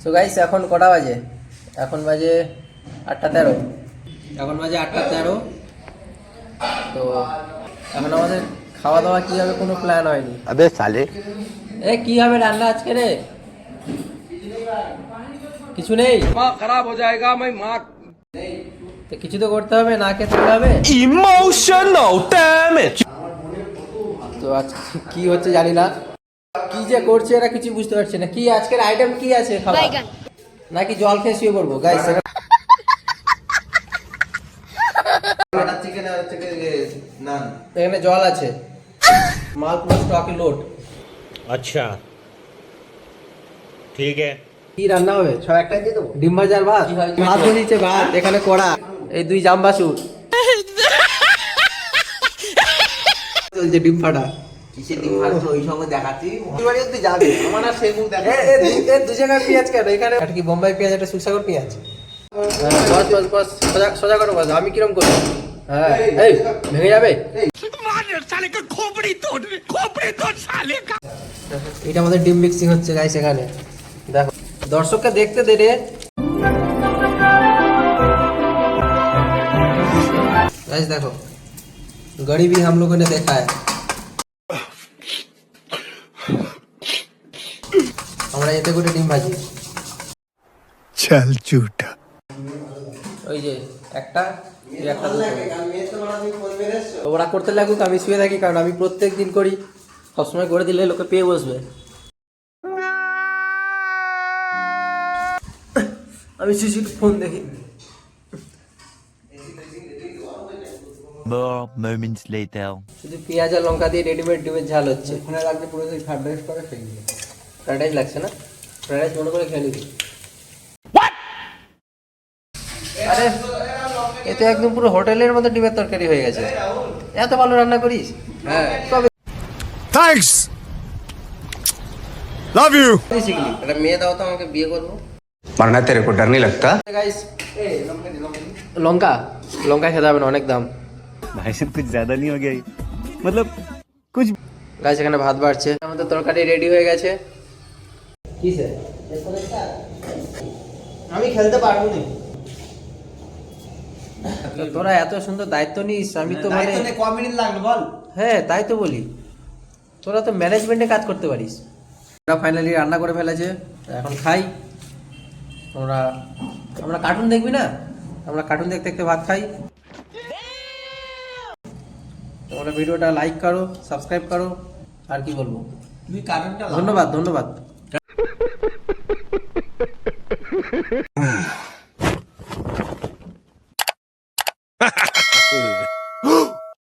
So guys এখন কটা বাজে? এখন বাজে 8:13। এখন বাজে 8:13। তো এখন আমাদের খাওয়া দাওয়া কি হবে কোনো প্ল্যান হয়নি। अबे साले কি হবে রান্না আজকে রে? কিছু নেই, खराब हो जाएगा मैं माँ তো কিছু তো করতে হবে, না খেতে হবে। Emotional damage. তো আজকে কি হচ্ছে জানি না, কি যে করছে এরা কিছু বুঝতে পারছি না। কি আজকের আইটেম কি আছে খাবার, নাকি জল খেয়ে শুয়ে পড়বো? গাইস এখানে জল আছে, মাল পুরো স্টকে লোড। अच्छा ठीक है। কি রান্না হবে? সব একটাই দিয়ে দেবো। ডিম ভাজার ভাত, ভাত বনিয়েছে, ভাত এখানে কড়া, এই দুই জামবাসুর চলছে ডিম ফাটা। কিসের ডিম ফাটছে ওই সঙ্গে দেখাচ্ছি বাড়ি তুই যাবে আমার আর সেই মুখ দেখা দু জায়গায় পেঁয়াজ কেন? এখানে একটা কি বোম্বাই পেঁয়াজ, একটা সুসাগর পেঁয়াজ। বস বস বস, সোজা করো বস। আমি কিরম করি? হ্যাঁ এই ভেঙে যাবে। এটা আমাদের ডিম মিক্সিং হচ্ছে গাইস এখানে। দেখো দর্শককে দেখতে দে রে गाइस। देखो गरीबी हम लोगों ने देखा है। আমরা এতে করে ডিম ভাজি। चल झूठा ওই যে একটা ওরা করতে লাগুক, আমি শুয়ে থাকি, কারণ আমি প্রত্যেক দিন করি। সবসময় করে দিলে লোকে পেয়ে বসবে। আমি শিশুর ফোন দেখি। More moments later. শুধু পেঁয়াজ আর লঙ্কা দিয়ে রেডিমেড ডিমের ঝাল হচ্ছে। ওখানে লাগবে পুরো ফ্রাইড রাইস করে খেয়ে নিবি। ফ্রাইড রাইস লাগছে না? ফ্রাইড রাইস মনে করে খেয়ে নিবি। আরে এ তো একদম পুরো হোটেলের মতো ডিমের তরকারি হয়ে গেছে। এত ভালো রান্না করিস? হ্যাঁ কবে थैंक्स लव यू শিখলি? একটা মেয়ে দাও তো, আমাকে বিয়ে করবো। मरना तेरे को डर नहीं लगता? গাইস লঙ্কা লঙ্কা খেতে হবে না, অনেক দাম। भाई साहब कुछ ज्यादा नहीं हो गया ये? मतलब कुछ গাইস এখানে ভাত বাড়ছে, আমাদের তরকারি রেডি হয়ে গেছে। কিসে? আমি খেলতে পারবো না। তোরা এত সুন্দর দায়িত্ব নিস, আমি তো মানে ক মিনিট লাগলো বল। হ্যাঁ তাই তো বলি, তোরা তো ম্যানেজমেন্টে কাজ করতে পারিস। ওরা ফাইনালি রান্না করে ফেলেছে, এখন খাই। আমরা কার্টুন দেখবি না? আমরা কার্টুন দেখতে দেখতে ভাত খাই। তোমরা ভিডিওটা লাইক করো, সাবস্ক্রাইব করো, আর কি বলবো। তুই কারণটা ধন্যবাদ ধন্যবাদ।